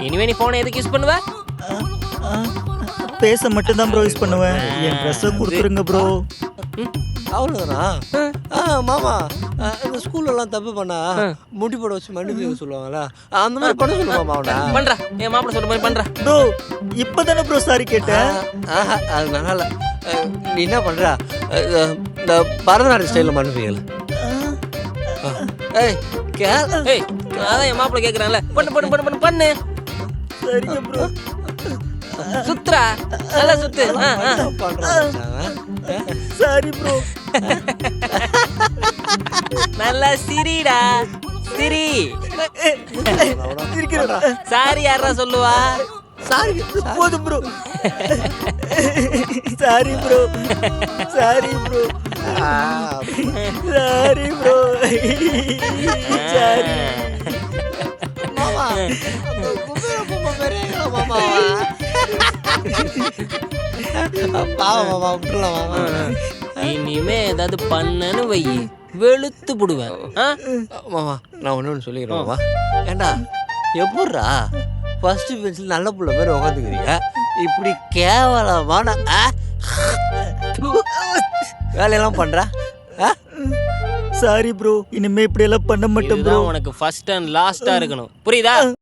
இனிமே நீ போனை எதுக்கு யூஸ் பண்ணுவ? பேச மட்டும் தான் ப்ரோ யூஸ் பண்ணுவேன். என் ட்ரெஸ்ஸை கொடுத்துருங்க ப்ரோ. அவ்வளோதானா? மாமா இந்த ஸ்கூல்லலாம் தப்பு பண்ணா முடி போட வச்சு மன்னிப்பு சொல்லுவாங்களா, அந்த மாதிரி பண்ண சொல்லுமா மாவனா? பண்றா, என் மாப்பிள்ள சொல்ற மாதிரி பண்றா. ப்ரோ இப்பதானே ப்ரோ சாரி கேட்டேன். அது நல்லா நீ என்ன பண்றா, இந்த பரதநாட்டிய ஸ்டைலில் மன்னிப்பீங்கள? ஏய் ஏய், அதான் என் மாப்பிள்ள கேட்குறான்ல, பண்ணு பண்ணு பண்ணு பண்ணு பண்ணு. சரிங்க ப்ரோ. சுத்துறா, நல்லா சுத்து. Sorry bro. நல்லா சிரிடா, சிரி. சாரி யாரா சொல்லுவா? சாரி போதும் bro. Sorry bro. Sorry bro. Sorry bro. Sorry மாமா. மாமா பாவம் மாமா, விட்டுலாம் மாமா. இனிமே ஏதாவது பண்ணனு வை, வெளுத்து புடுவேன். மாமா நான் ஒன்று சொல்லிக்கிறேன் மாமா. ஏண்டா எப்பட்றா ஃபர்ஸ்ட் பெஞ்சில் நல்ல புள்ள மாதிரி உட்காந்துக்கிறீங்க, இப்படி கேவலமான வேலையெல்லாம் பண்றா? Sorry bro. இனிமே இப்படி எல்லாம் பண்ண மாட்டேன் ப்ரோ. உனக்கு ஃபர்ஸ்ட் அண்ட் லாஸ்டா இருக்கணும், புரியுதா?